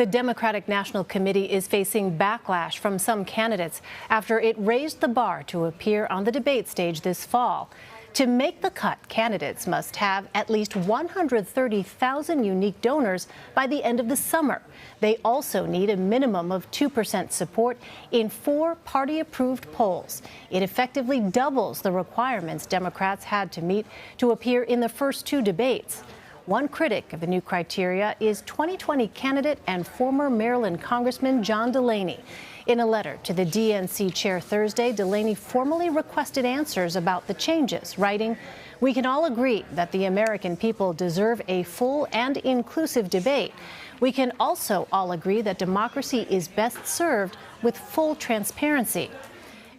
The Democratic National Committee is facing backlash from some candidates after it raised the bar to appear on the debate stage this fall. To make the cut, candidates must have at least 130,000 unique donors by the end of the summer. They also need a minimum of 2% support in 4 party-approved polls. It effectively doubles the requirements Democrats had to meet to appear in the first 2 debates. One critic of the new criteria is 2020 candidate and former Maryland Congressman John Delaney. In a letter to the DNC chair Thursday, Delaney formally requested answers about the changes, writing, "We can all agree that the American people deserve a full and inclusive debate. We can also all agree that democracy is best served with full transparency."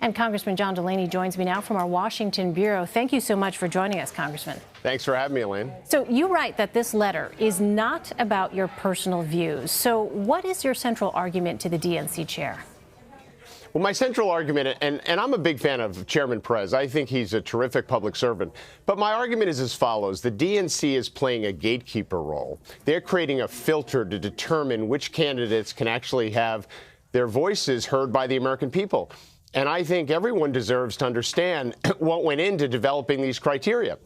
And Congressman John Delaney joins me now from our Washington bureau. Thank you so much for joining us, Congressman. Thanks for having me, Elaine. So you write that this letter is not about your personal views. So what is your central argument to the DNC chair? Well, my central argument, and I'm a big fan of Chairman Perez. I think he's a terrific public servant. But my argument is as follows. The DNC is playing a gatekeeper role. They're creating a filter to determine which candidates can actually have their voices heard by the American people. And I think everyone deserves to understand what went into developing these criteria,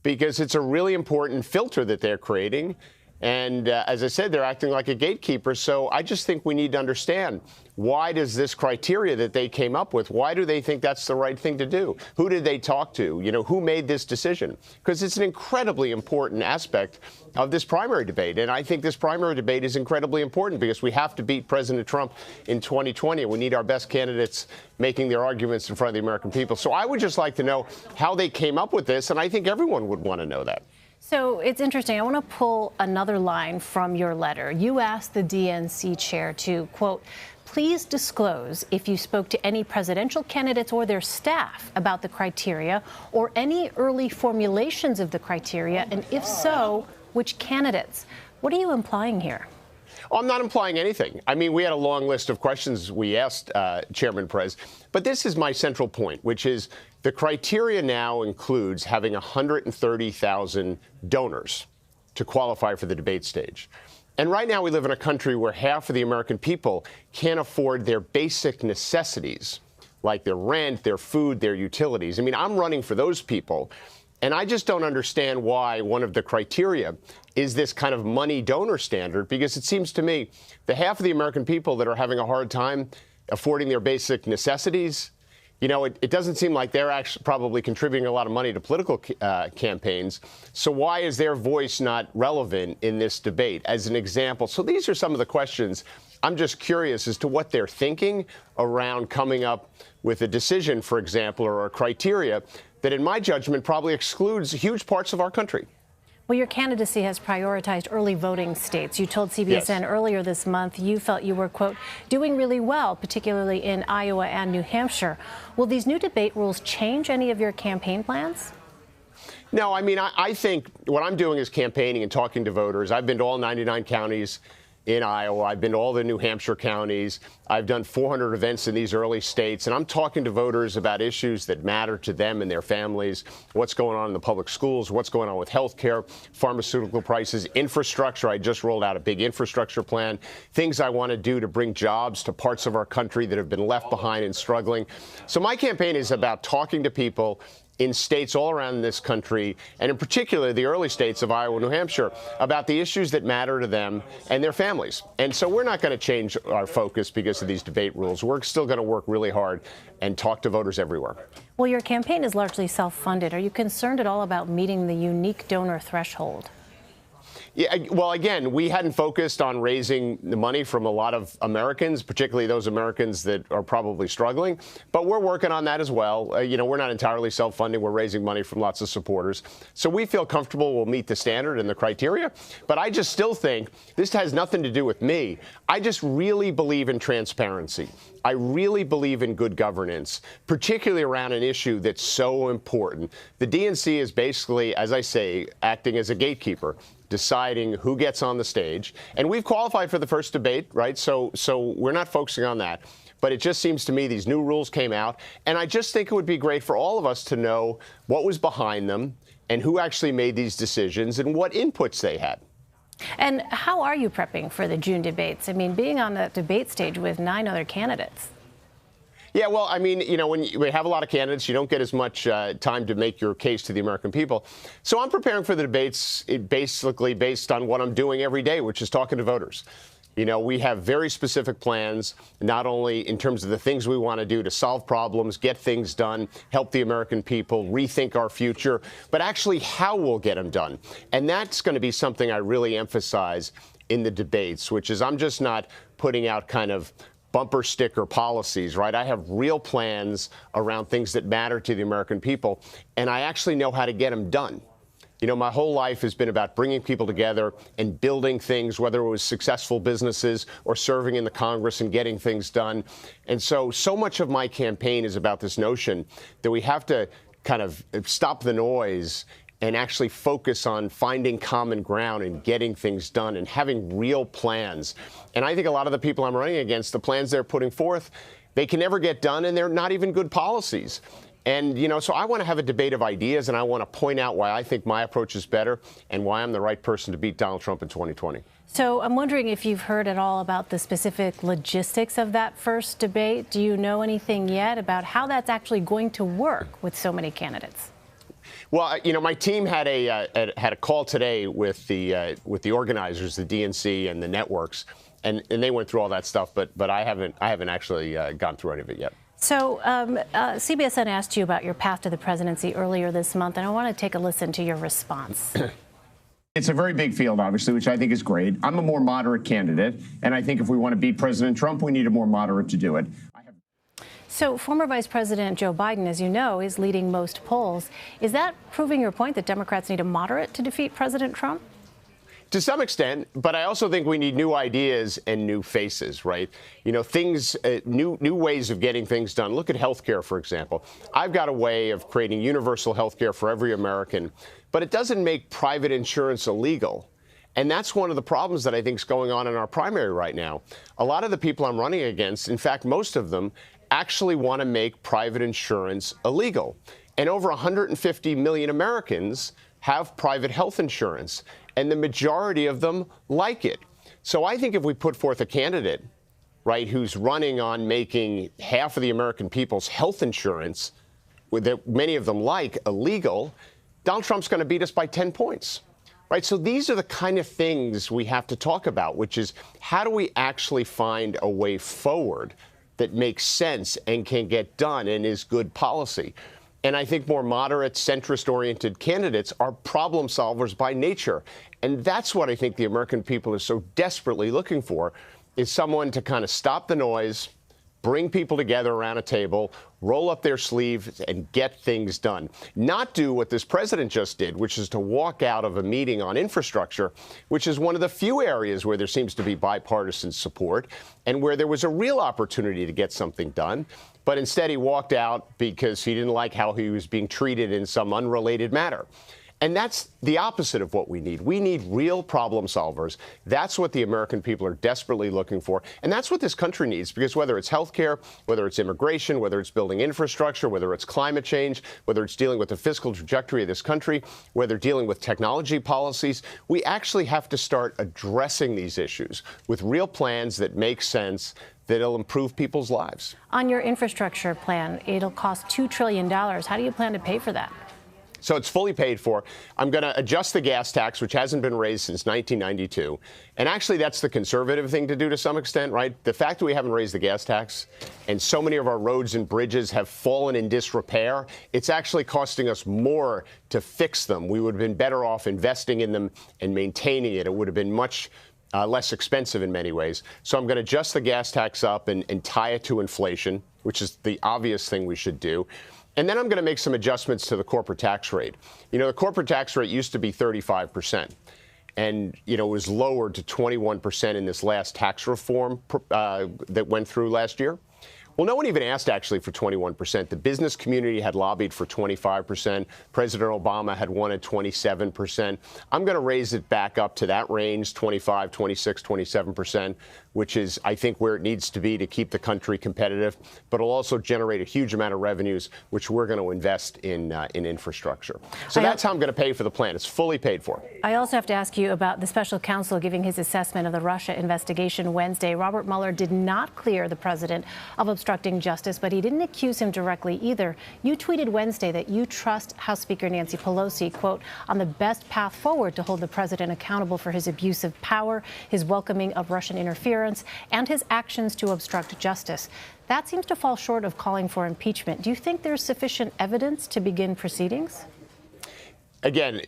because it's a really important filter that they're creating. And as I said, they're acting like a gatekeeper. So I just think we need to understand, why does this criteria that they came up with, why do they think that's the right thing to do? Who did they talk to? You know, who made this decision? Because it's an incredibly important aspect of this primary debate. And I think this primary debate is incredibly important because we have to beat President Trump in 2020. We need our best candidates making their arguments in front of the American people. So I would just like to know how they came up with this. And I think everyone would want to know that. So it's interesting. I want to pull another line from your letter. You asked the DNC chair to, quote, "Please disclose if you spoke to any presidential candidates or their staff about the criteria or any early formulations of the criteria, and if so, which candidates." What are you implying here? Oh, I'm not implying anything. I mean, we had a long list of questions we asked Chairman Perez. But this is my central point, which is the criteria now includes having 130,000 donors to qualify for the debate stage. And right now we live in a country where half of the American people can't afford their basic necessities, like their rent, their food, their utilities. I mean, I'm running for those people. And I just don't understand why one of the criteria is this kind of money donor standard, because it seems to me the half of the American people that are having a hard time affording their basic necessities, you know, it doesn't seem like they're actually probably contributing a lot of money to political campaigns. So why is their voice not relevant in this debate as an example? So these are some of the questions. I'm just curious as to what they're thinking around coming up with a decision, for example, or a criteria that, in my judgment, probably excludes huge parts of our country. Well, your candidacy has prioritized early voting states. You told CBSN earlier this month you felt you were, quote, doing really well, particularly in Iowa and New Hampshire. Will these new debate rules change any of your campaign plans? No, I mean, I think what I'm doing is campaigning and talking to voters. I've been to all 99 counties in Iowa. I've been to all the New Hampshire counties. I've done 400 events in these early states, and I'm talking to voters about issues that matter to them and their families, what's going on in the public schools, what's going on with health care, pharmaceutical prices, infrastructure. I just rolled out a big infrastructure plan, things I want to do to bring jobs to parts of our country that have been left behind and struggling. So my campaign is about talking to people in states all around this country, and in particular the early states of Iowa and New Hampshire, about the issues that matter to them and their families. And so we're not going to change our focus because of these debate rules. We're still going to work really hard and talk to voters everywhere. Well, your campaign is largely self-funded. Are you concerned at all about meeting the unique donor threshold? Yeah, well, again, we hadn't focused on raising the money from a lot of Americans, particularly those Americans that are probably struggling. But we're working on that as well. You know, we're not entirely self-funding. We're raising money from lots of supporters. So we feel comfortable we'll meet the standard and the criteria. But I just still think this has nothing to do with me. I just really believe in transparency. I really believe in good governance, particularly around an issue that's so important. The DNC is basically, as I say, acting as a gatekeeper, deciding who gets on the stage. And we've qualified for the first debate, right? So we're not focusing on that. But it just seems to me these new rules came out, and I just think it would be great for all of us to know what was behind them and who actually made these decisions and what inputs they had. And how are you prepping for the June debates? I mean, being on the debate stage with 9 other candidates. Yeah, well, I mean, you know, when we have a lot of candidates, you don't get as much time to make your case to the American people. So I'm preparing for the debates basically based on what I'm doing every day, which is talking to voters. You know, we have very specific plans, not only in terms of the things we want to do to solve problems, get things done, help the American people, rethink our future, but actually how we'll get them done. And that's going to be something I really emphasize in the debates, which is I'm just not putting out kind of bumper sticker policies, right? I have real plans around things that matter to the American people, and I actually know how to get them done. You know, my whole life has been about bringing people together and building things, whether it was successful businesses or serving in the Congress and getting things done. And so much of my campaign is about this notion that we have to kind of stop the noise and actually focus on finding common ground and getting things done and having real plans. And I think a lot of the people I'm running against, the plans they're putting forth, they can never get done, and they're not even good policies. And, you know, so I want to have a debate of ideas, and I want to point out why I think my approach is better and why I'm the right person to beat Donald Trump in 2020. So I'm wondering if you've heard at all about the specific logistics of that first debate. Do you know anything yet about how that's actually going to work with so many candidates? Well, you know, my team had a call today with the organizers, the DNC and the networks, and they went through all that stuff. But I haven't actually gone through any of it yet. So CBSN asked you about your path to the presidency earlier this month, and I want to take a listen to your response. It's a very big field, obviously, which I think is great. I'm a more moderate candidate, and I think if we want to beat President Trump, we need a more moderate to do it. So former Vice President Joe Biden, as you know, is leading most polls. Is that proving your point that Democrats need a moderate to defeat President Trump? To some extent, but I also think we need new ideas and new faces, right? You know, things, new ways of getting things done. Look at health care, for example. I've got a way of creating universal health care for every American, but it doesn't make private insurance illegal. And that's one of the problems that I think is going on in our primary right now. A lot of the people I'm running against, in fact, most of them, actually want to make private insurance illegal. And over 150 million Americans have private health insurance, and the majority of them like it. So I think if we put forth a candidate, right, who's running on making half of the American people's health insurance, that many of them like, illegal, Donald Trump's going to beat us by 10 points. Right, so these are the kind of things we have to talk about, which is how do we actually find a way forward that makes sense and can get done and is good policy. And I think more moderate, centrist-oriented candidates are problem solvers by nature. And that's what I think the American people are so desperately looking for, is someone to kind of stop the noise, bring people together around a table, roll up their sleeves, and get things done. Not do what this president just did, which is to walk out of a meeting on infrastructure, which is one of the few areas where there seems to be bipartisan support and where there was a real opportunity to get something done. But instead, he walked out because he didn't like how he was being treated in some unrelated matter. And that's the opposite of what we need. We need real problem solvers. That's what the American people are desperately looking for. And that's what this country needs, because whether it's health care, whether it's immigration, whether it's building infrastructure, whether it's climate change, whether it's dealing with the fiscal trajectory of this country, whether dealing with technology policies, we actually have to start addressing these issues with real plans that make sense, that'll improve people's lives. On your infrastructure plan, it'll cost $2 trillion. How do you plan to pay for that? So it's fully paid for. I'm going to adjust the gas tax, which hasn't been raised since 1992. And actually, that's the conservative thing to do to some extent, right? The fact that we haven't raised the gas tax and so many of our roads and bridges have fallen in disrepair, it's actually costing us more to fix them. We would have been better off investing in them and maintaining it. It would have been much less expensive in many ways. So I'm going to adjust the gas tax up and tie it to inflation, which is the obvious thing we should do. And then I'm going to make some adjustments to the corporate tax rate. You know, the corporate tax rate used to be 35%. And, you know, it was lowered to 21% in this last tax reform that went through last year. Well, no one even asked, actually, for 21%. The business community had lobbied for 25%. President Obama had wanted 27%. I'm going to raise it back up to that range, 25, 26, 27%, which is, I think, where it needs to be to keep the country competitive. But it'll also generate a huge amount of revenues, which we're going to invest in infrastructure. So that's how I'm going to pay for the plan. It's fully paid for. I also have to ask you about the special counsel giving his assessment of the Russia investigation Wednesday. Robert Mueller did not clear the president of obstructing justice, but he didn't accuse him directly either. You tweeted Wednesday that you trust House Speaker Nancy Pelosi, quote, on the best path forward to hold the president accountable for his abuse of power, his welcoming of Russian interference, and his actions to obstruct justice. That seems to fall short of calling for impeachment. Do you think there's sufficient evidence to begin proceedings? Again,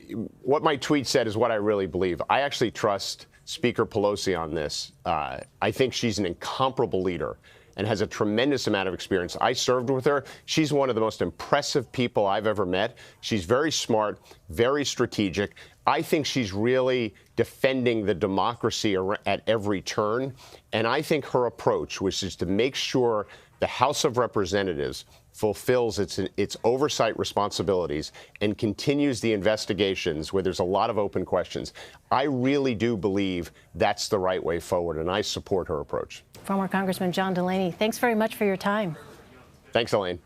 what my tweet said is what I really believe. I actually trust Speaker Pelosi on this. I think she's an incomparable leader and has a tremendous amount of experience. I served with her. She's one of the most impressive people I've ever met. She's very smart, very strategic. I think she's really defending the democracy at every turn. And I think her approach, which is to make sure the House of Representatives fulfills its oversight responsibilities and continues the investigations where there's a lot of open questions, I really do believe that's the right way forward, and I support her approach. Former Congressman John Delaney, thanks very much for your time. Thanks, Elaine.